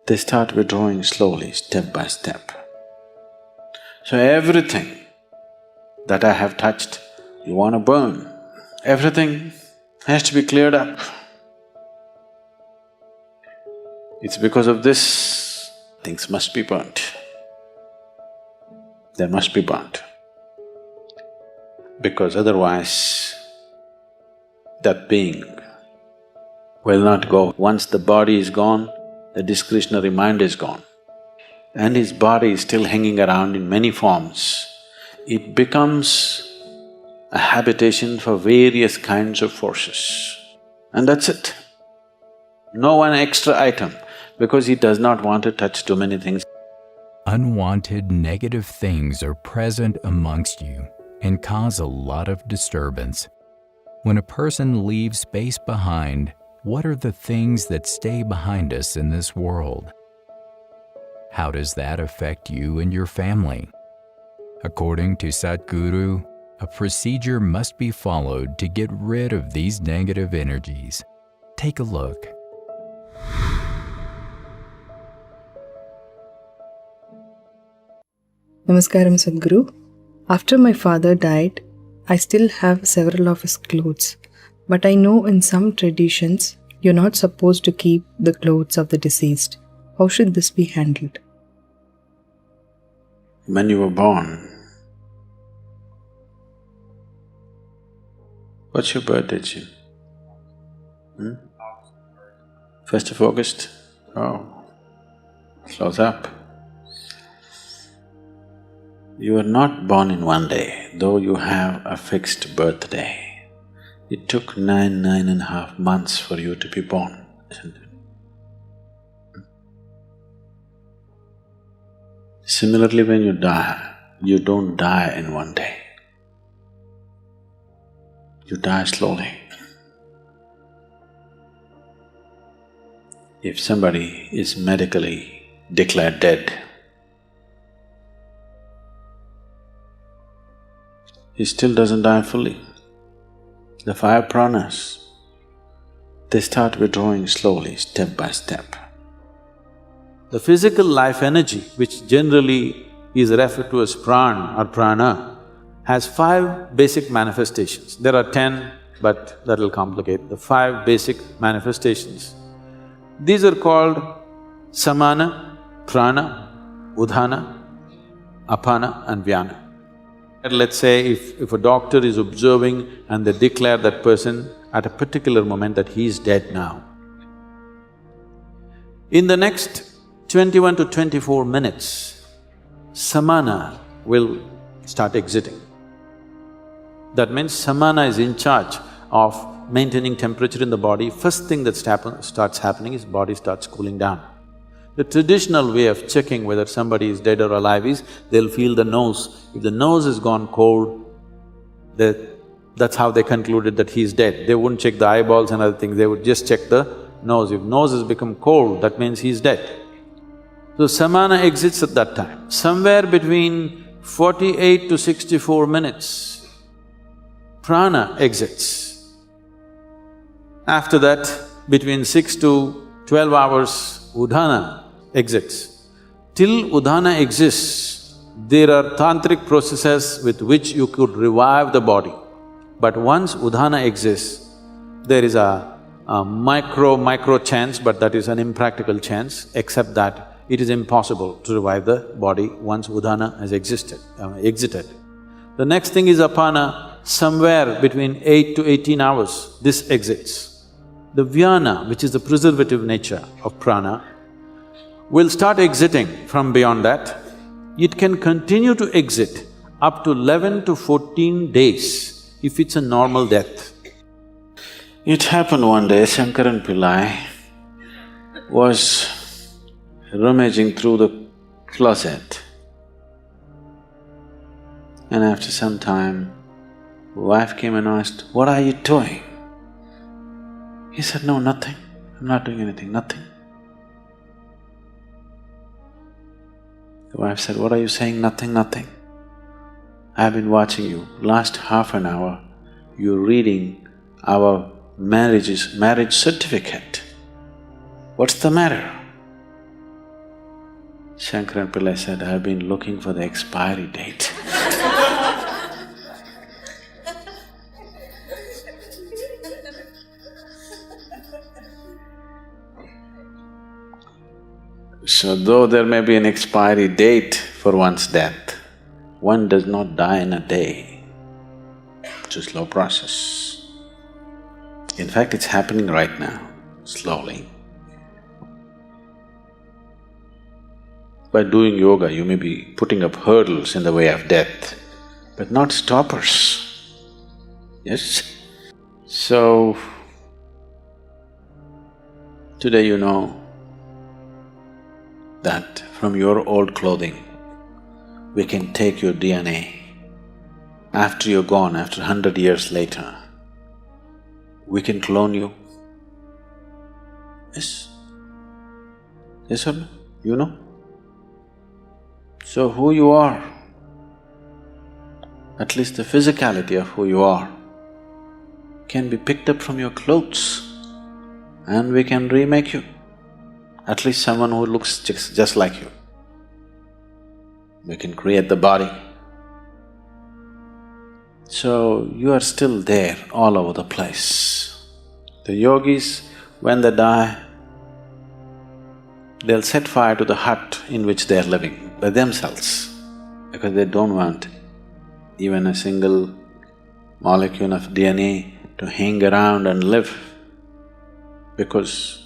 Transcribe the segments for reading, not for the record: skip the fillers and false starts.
they start withdrawing slowly, step by step. So everything that I have touched, you want to burn. Everything has to be cleared up. It's because of this, things must be burnt. They must be burnt. Because otherwise, that being will not go. Once the body is gone, the discretionary mind is gone, and his body is still hanging around in many forms. It becomes a habitation for various kinds of forces, and that's it. No one extra item, because he does not want to touch too many things. Unwanted negative things are present amongst you and cause a lot of disturbance. When a person leaves space behind, what are the things that stay behind us in this world? How does that affect you and your family? According to Sadhguru, a procedure must be followed to get rid of these negative energies. Take a look. Namaskaram, Sadhguru. After my father died, I still have several of his clothes, but I know in some traditions you're not supposed to keep the clothes of the deceased. How should this be handled? When you were born, what's your birthday, Jim? 1st of August? Oh, close up. You were not born in one day, though you have a fixed birthday. It took 9.5 months for you to be born, isn't it? Similarly, when you die, you don't die in one day. You die slowly. If somebody is medically declared dead, he still doesn't die fully. The 5 pranas, they start withdrawing slowly, step by step. The physical life energy, which generally is referred to as pran or prana, has 5 basic manifestations. There are 10, but that'll complicate. The 5 basic manifestations. These are called samana, prana, udhana, apana and vyana. Let's say if a doctor is observing and they declare that person at a particular moment that he is dead now. In the next 21 to 24 minutes, samana will start exiting. That means samana is in charge of maintaining temperature in the body. First thing that starts happening is body starts cooling down. The traditional way of checking whether somebody is dead or alive is, they'll feel the nose. If the nose has gone cold, that's how they concluded that he's dead. They wouldn't check the eyeballs and other things, they would just check the nose. If nose has become cold, that means he's dead. So samana exits at that time. Somewhere between 48 to 64 minutes, prana exits. After that, between 6 to 12 hours, udhana exits. Till udhana exists, there are tantric processes with which you could revive the body. But once udhana exists, there is a micro chance, but that is an impractical chance, except that it is impossible to revive the body once udhana has exited. The next thing is apana, somewhere between 8 to 18 hours, this exits. The vyana, which is the preservative nature of prana, will start exiting from beyond that. It can continue to exit up to 11 to 14 days if it's a normal death. It happened one day, Shankaran Pillai was rummaging through the closet, and after some time, wife came and asked, "What are you doing?" He said, "No, nothing. I'm not doing anything, nothing." The wife said, "What are you saying, nothing, nothing? I've been watching you. Last half an hour, you're reading our marriage certificate. What's the matter?" Shankaran Pillai said, I've been looking for the expiry date. So though there may be an expiry date for one's death, one does not die in a day. It's a slow process. In fact, it's happening right now, slowly. By doing yoga, you may be putting up hurdles in the way of death, but not stoppers. Yes? So, today you know that from your old clothing, we can take your DNA. After you're gone, after 100 years later, we can clone you. Yes? Yes or no? You know? So who you are, at least the physicality of who you are, can be picked up from your clothes and we can remake you. At least someone who looks just like you. We can create the body. So, you are still there all over the place. The yogis, when they die, they'll set fire to the hut in which they are living by themselves, because they don't want even a single molecule of DNA to hang around and live, because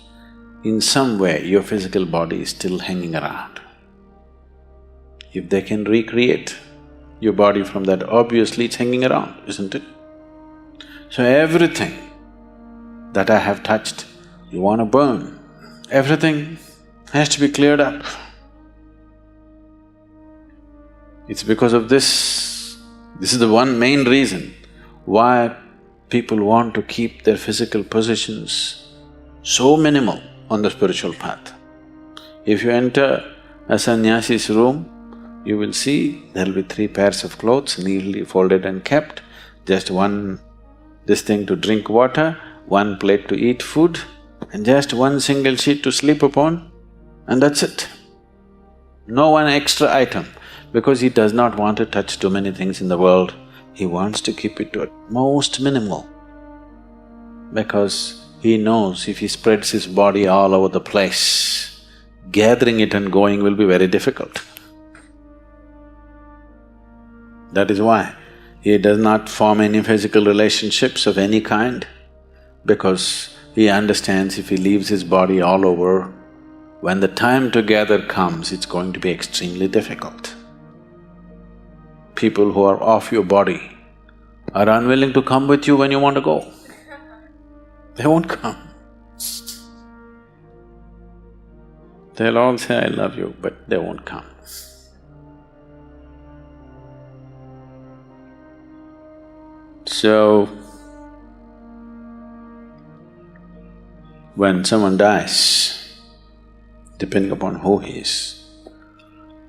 in some way your physical body is still hanging around. If they can recreate your body from that, obviously it's hanging around, isn't it? So everything that I have touched, you want to burn. Everything has to be cleared up. It's because of this is the one main reason why people want to keep their physical possessions so minimal on the spiritual path. If you enter a sannyasi's room, you will see there'll be 3 pairs of clothes neatly folded and kept, just this thing to drink water, 1 plate to eat food, and just 1 single sheet to sleep upon, and that's it. No one extra item, because he does not want to touch too many things in the world. He wants to keep it to at most minimal, because he knows if he spreads his body all over the place, gathering it and going will be very difficult. That is why he does not form any physical relationships of any kind, because he understands if he leaves his body all over, when the time to gather comes, it's going to be extremely difficult. People who are off your body are unwilling to come with you when you want to go. They won't come. They'll all say, I love you, but they won't come. So, when someone dies, depending upon who he is,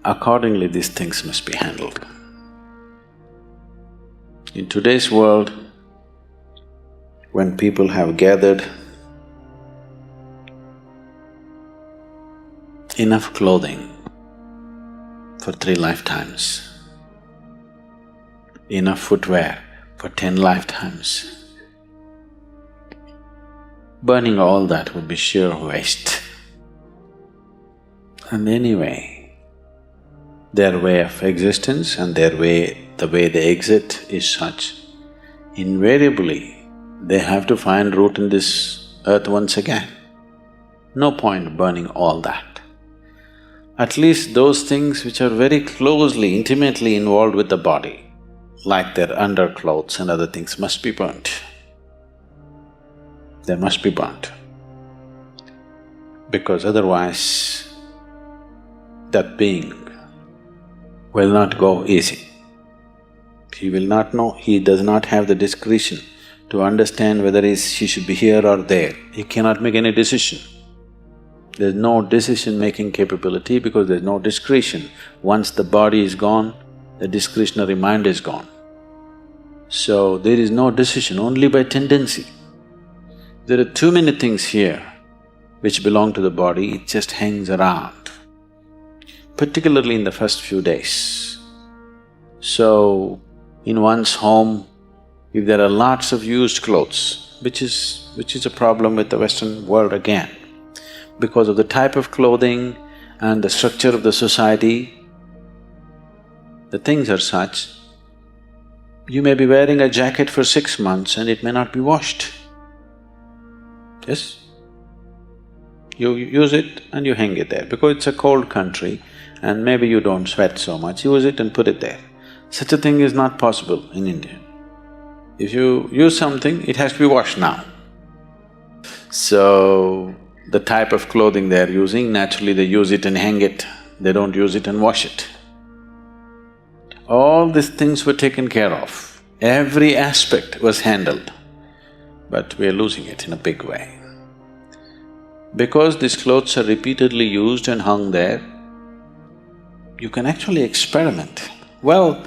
accordingly these things must be handled. In today's world, when people have gathered enough clothing for 3 lifetimes, enough footwear for 10 lifetimes, burning all that would be sheer waste. And anyway, their way of existence and the way they exit is such, invariably they have to find root in this earth once again. No point burning all that. At least those things which are very closely, intimately involved with the body, like their underclothes and other things, must be burnt. They must be burnt. Because otherwise, that being will not go easy. He will not know, he does not have the discretion to understand whether he should be here or there. He cannot make any decision. There's no decision-making capability because there's no discretion. Once the body is gone, the discretionary mind is gone. So there is no decision, only by tendency. There are too many things here which belong to the body, it just hangs around. particularly in the first few days. So, in one's home, if there are lots of used clothes, which is a problem with the Western world again, because of the type of clothing and the structure of the society, the things are such, you may be wearing a jacket for 6 months and it may not be washed. Yes? You use it and you hang it there, because it's a cold country and maybe you don't sweat so much, use it and put it there. Such a thing is not possible in India. If you use something, it has to be washed now. So, the type of clothing they're using, naturally they use it and hang it, they don't use it and wash it. All these things were taken care of, every aspect was handled, but we are losing it in a big way. Because these clothes are repeatedly used and hung there, you can actually experiment. Well,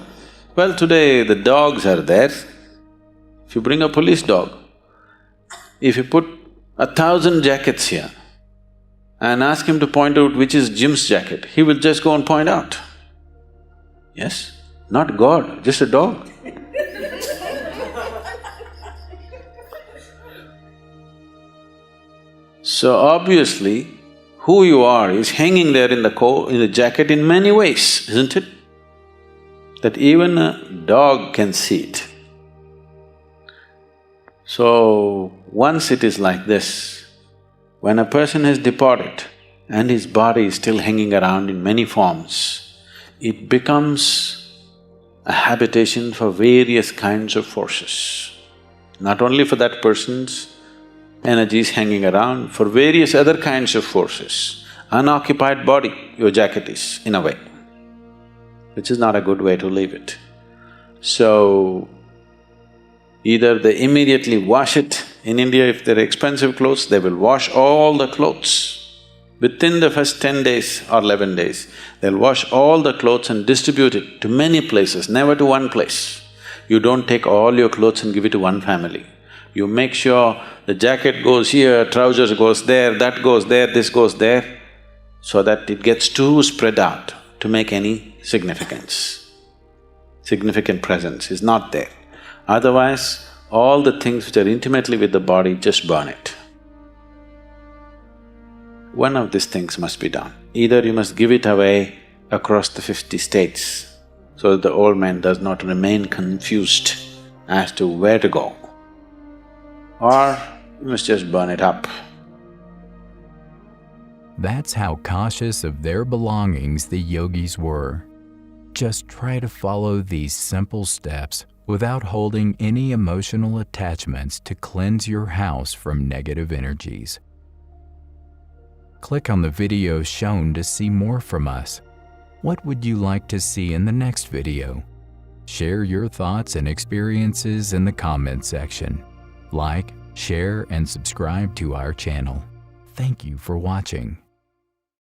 today the dogs are there. If you bring a police dog, if you put 1,000 jackets here and ask him to point out which is Jim's jacket, he will just go and point out. Yes? Not God, just a dog. So obviously, who you are is hanging there in the jacket in many ways, isn't it? That even a dog can see it. So, once it is like this, when a person has departed and his body is still hanging around in many forms, it becomes a habitation for various kinds of forces. Not only for that person's energies hanging around, for various other kinds of forces. Unoccupied body, your jacket is, in a way, which is not a good way to leave it. So, either they immediately wash it. In India, if they're expensive clothes, they will wash all the clothes. Within the first 10 days or 11 days, they'll wash all the clothes and distribute it to many places, never to one place. You don't take all your clothes and give it to one family. You make sure the jacket goes here, trousers goes there, that goes there, this goes there, so that it gets too spread out to make any significance. Significant presence is not there. Otherwise, all the things which are intimately with the body, just burn it. One of these things must be done. Either you must give it away across the 50 states, so that the old man does not remain confused as to where to go, or you must just burn it up. That's how cautious of their belongings the yogis were. Just try to follow these simple steps without holding any emotional attachments to cleanse your house from negative energies. Click on the video shown to see more from us. What would you like to see in the next video? Share your thoughts and experiences in the comment section. Like, share, and subscribe to our channel. Thank you for watching.